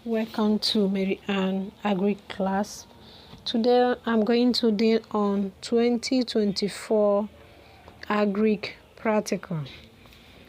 Welcome to Mary Ann Agric class. Today I'm going to deal on 2024 Agric practical.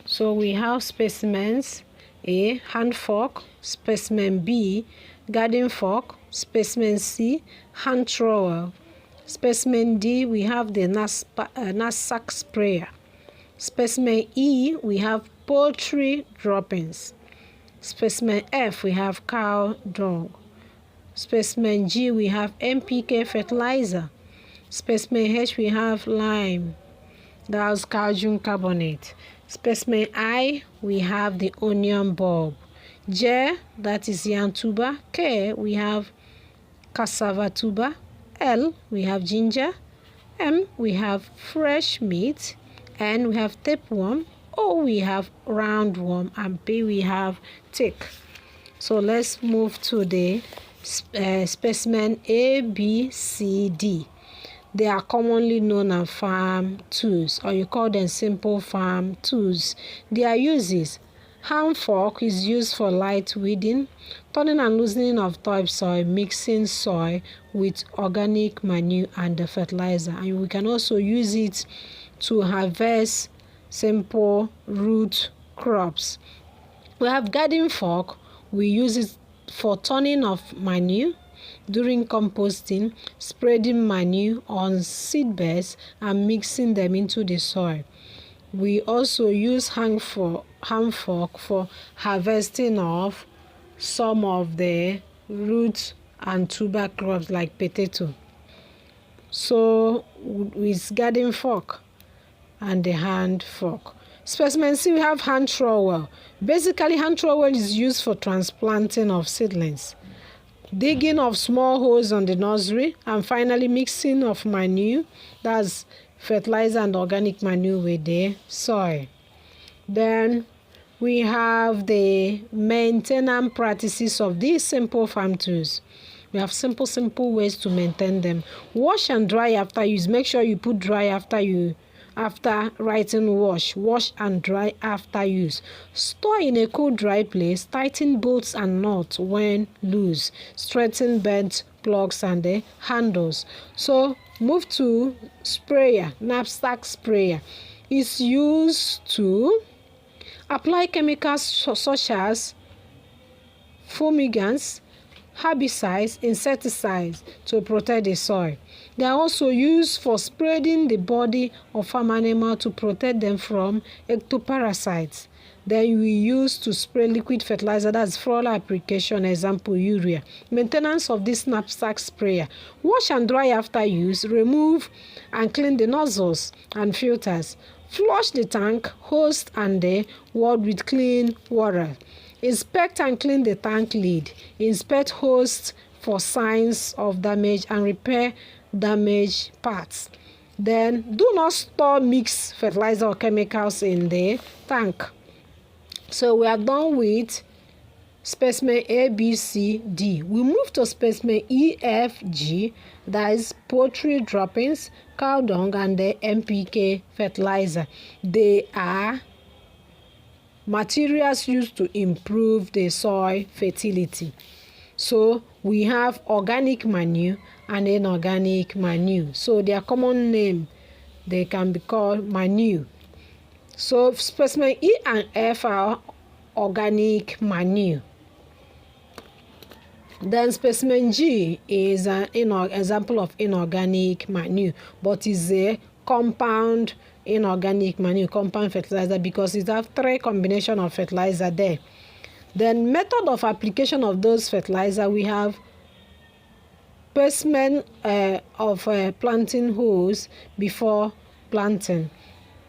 So we have specimens: A, hand fork; specimen B, garden fork; specimen C, hand trowel; specimen D, we have the knapsack sprayer; specimen E, we have poultry droppings; specimen F, we have cow dung; specimen G, we have NPK fertilizer; specimen H, we have lime, that's calcium carbonate; specimen I, we have the onion bulb; J, that is yam tuber; K, we have cassava tuber; L, we have ginger; M, we have fresh meat; N, we have tapeworm; O, we have roundworm; and P, we have tick. So let's move to the specimen A, B, C, D. They are commonly known as farm tools, or you call them simple farm tools. Their uses: hand fork is used for light weeding, turning and loosening of topsoil, mixing soil with organic manure and the fertilizer. And we can also use it to harvest simple root crops. We have garden fork. We use it for turning of manure during composting, spreading manure on seed beds and mixing them into the soil. We also use hand fork for harvesting of some of the root and tuber crops like potato. So with garden fork and the hand fork. Specimen C, we have hand trowel. Basically, hand trowel is used for transplanting of seedlings, digging of small holes on the nursery, and finally mixing of manure, that's fertilizer and organic manure, with the soil. Then we have the maintenance practices of these simple farm tools. We have simple ways to maintain them. Wash and dry after use. Make sure you put dry after writing wash and dry after use. Store in a cool, dry place. Tighten bolts and nuts when loose. Straighten bent plugs and the handles. So move to sprayer. Knapsack sprayer is used to apply chemicals such as fumigants, herbicides, insecticides to protect the soil. They are also used for spreading the body of farm animal to protect them from ectoparasites. Then we use to spray liquid fertilizer, that's further application, example urea. Maintenance of this knapsack sprayer: wash and dry after use. Remove and clean the nozzles and filters. Flush the tank, hose and the wall with clean water. Inspect and clean the tank lid. Inspect hose for signs of damage and repair damaged parts. Then do not store mixed fertilizer or chemicals in the tank. So we are done with specimen A, B, C, D. We move to specimen E, F, G, that is poultry droppings, cow dung, and the NPK fertilizer. They are materials used to improve the soil fertility. So we have organic manure and inorganic manure. So their common name, they can be called manure. So specimen E and F are organic manure. Then specimen G is an example of inorganic manure, but is a compound inorganic manure, compound fertilizer, because it has 3 combination of fertilizer there. Then method of application of those fertilizer: we have placement of planting holes before planting,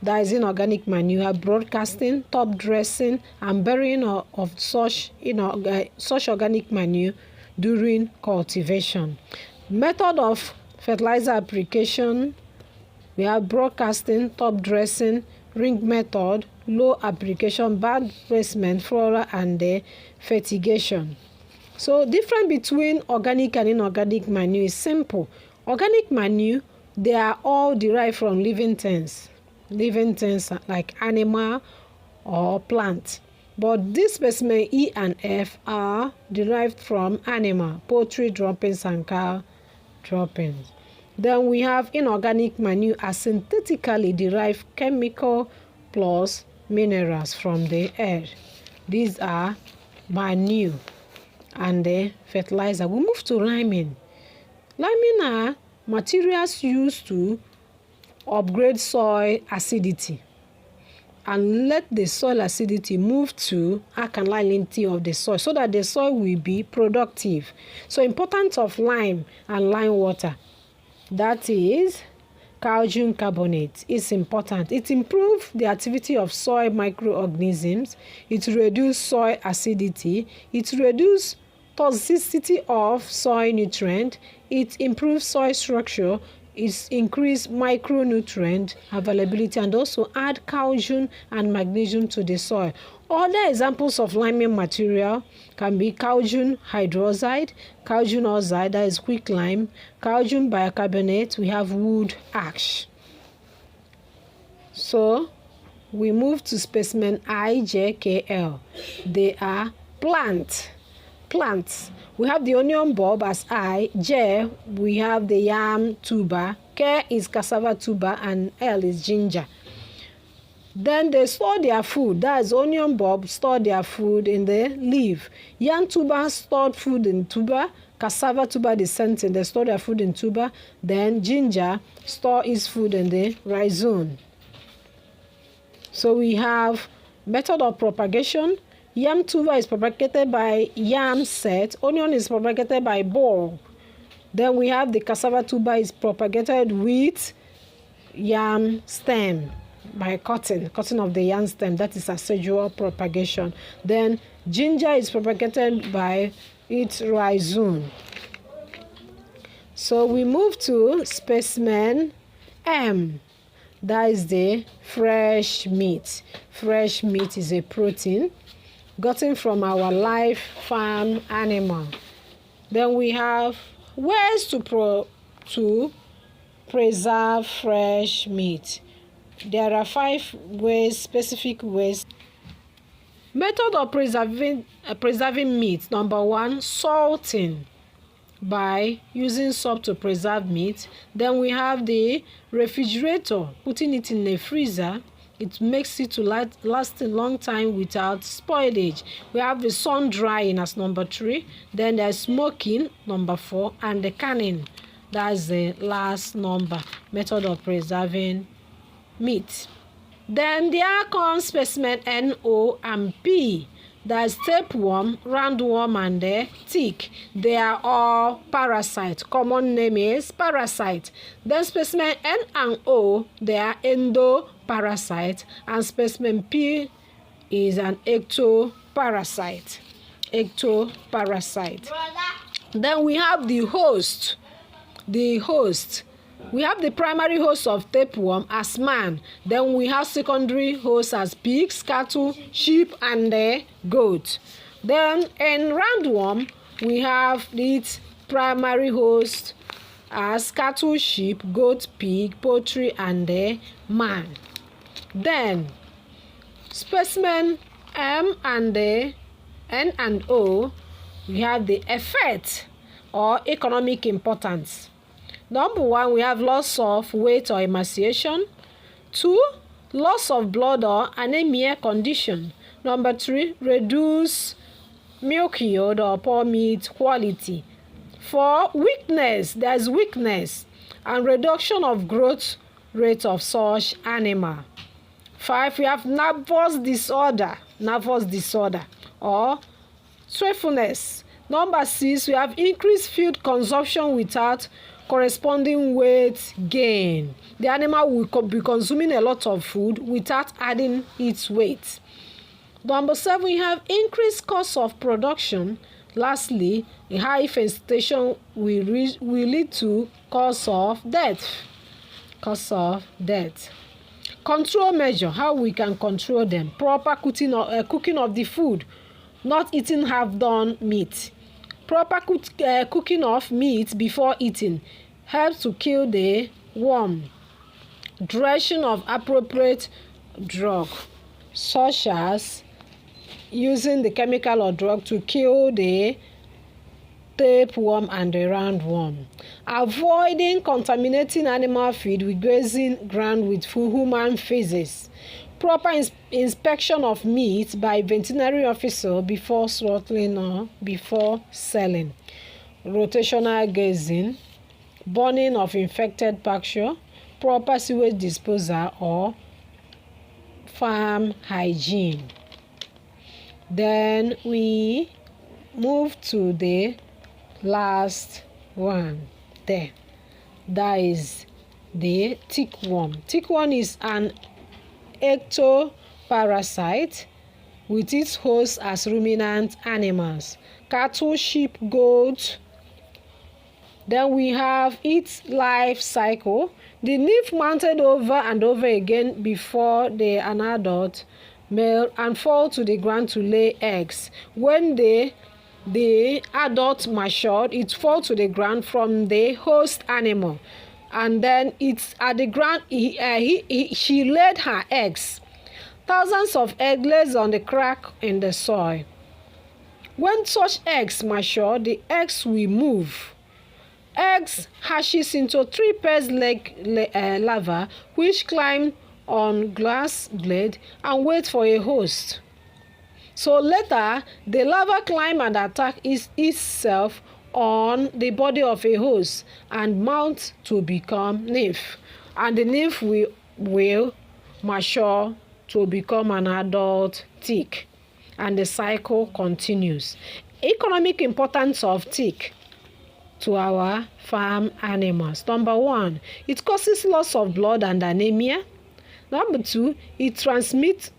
that is inorganic manure; broadcasting, top dressing, and burying of such organic manure during cultivation. Method of fertilizer application: we have broadcasting, top dressing, ring method, low application, bad placement, floral, and the fertigation. So difference between organic and inorganic manure is simple. Organic manure, they are all derived from living things like animal or plant. But this specimen E and F are derived from animal, poultry droppings and cow droppings. Then we have inorganic manure as synthetically derived chemical plus minerals from the earth. These are manure and the fertilizer. We move to liming. Liming are materials used to upgrade soil acidity and let the soil acidity move to alkalinity of the soil so that the soil will be productive. So importance of lime and lime water, that is calcium carbonate, is important. It improves the activity of soil microorganisms, it reduces soil acidity, it reduces toxicity of soil nutrient, it improves soil structure, it increases micronutrient availability, and also add calcium and magnesium to the soil. Other examples of liming material can be calcium hydroxide, calcium oxide, that is quicklime, calcium bicarbonate, we have wood ash. So we move to specimen IJKL. They are plants. We have the onion bulb as I, J, we have the yam tuber, K is cassava tuber, and L is ginger. Then they store their food, that is onion bulb store their food in the leaf. Yam tuber stored food in tuber, cassava tuber the same thing, they store their food in tuber. Then ginger store its food in the rhizome. So we have method of propagation. Yam tuber is propagated by yam set. Onion is propagated by bulb. Then we have the cassava tuber is propagated with yam stem by cutting of the yam stem. That is asexual propagation. Then ginger is propagated by its rhizome. So we move to specimen M. That is the fresh meat. Fresh meat is a protein gotten from our live farm animal. Then we have ways to preserve fresh meat. There are 5 ways, specific ways. Method of preserving meat. Number 1, salting, by using salt to preserve meat. Then we have the refrigerator, putting it in a freezer. It makes it to last a long time without spoilage. We have the sun drying as number 3. Then there's smoking, number 4, and the canning. That's the last number, method of preserving meat. Then there comes specimen N, O, and P. That's tapeworm, roundworm, and the tick. They are all parasites. Common name is parasite. Then specimen N and O, they are endoparasite, and specimen P is an ectoparasite. Then we have the host. We have the primary host of tapeworm as man. Then we have secondary hosts as pigs, cattle, sheep, and the goat. Then in roundworm, we have its primary host as cattle, sheep, goat, pig, poultry, and the man. Then specimen M and the N and O, we have the effect or economic importance. Number 1, we have loss of weight or emaciation. 2, loss of blood or anemia condition. Number 3, reduce milk yield or poor meat quality. 4, weakness, there's weakness and reduction of growth rate of such animal. 5, we have nervous disorder or swiftness. Number 6, we have increased food consumption without corresponding weight gain. The animal will be consuming a lot of food without adding its weight. Number 7, we have increased cost of production. Lastly, a high infestation will lead to cause of death. Control measure, how we can control them. Proper cooking of the food, not eating half-done meat. Proper cooking of meat before eating helps to kill the worm. Dressing of appropriate drug such as using the chemical or drug to kill the tapeworm and the roundworm. Avoiding contaminating animal feed with grazing ground with human feces. Proper inspection of meat by veterinary officer before slaughtering or before selling. Rotational grazing, burning of infected pasture, proper sewage disposal or farm hygiene. Then we move to the last one there. That is the tickworm. Tickworm is an ectoparasite with its host as ruminant animals, cattle, sheep, goats. Then we have its life cycle. The nymph mounted over and over again before an adult male and fall to the ground to lay eggs. When the adult matured, it falls to the ground from the host animal, and then it's at the ground. She laid her eggs. Thousands of eggs laid on the crack in the soil. When such eggs mature, the eggs will move. Eggs hatches into 3 pairs like larvae, which climb on glass blade and wait for a host. So later, the larva climb and attack itself on the body of a host and mount to become nymph. And the nymph will mature to become an adult tick. And the cycle continues. Economic importance of tick to our farm animals. Number 1, it causes loss of blood and anemia. Number 2, it transmits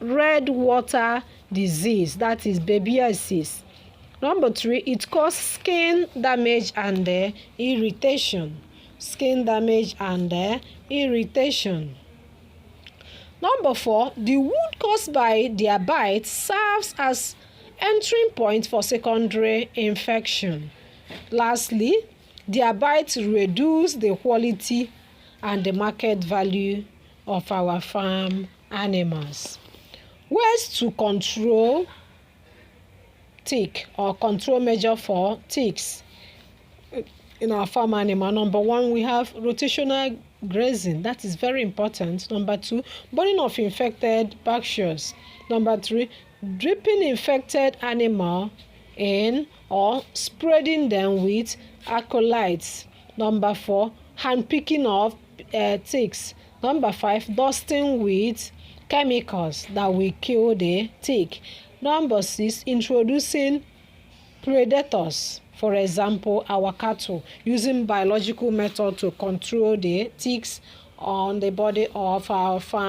red water disease, that is babesiosis. Number 3, it causes skin damage and irritation. Skin damage and irritation. Number 4, the wound caused by their bite serves as entering point for secondary infection. Lastly, their bites reduce the quality and the market value of our farm animals. Ways to control tick or control measure for ticks in our farm animal. Number 1, we have rotational grazing. That is very important. Number 2, burning of infected pastures. Number 3, dripping infected animal in or spreading them with acolytes. Number 4, hand picking of ticks. Number 5, dusting with chemicals that will kill the tick. Number 6, introducing predators. For example, our cattle, using biological method to control the ticks on the body of our farm.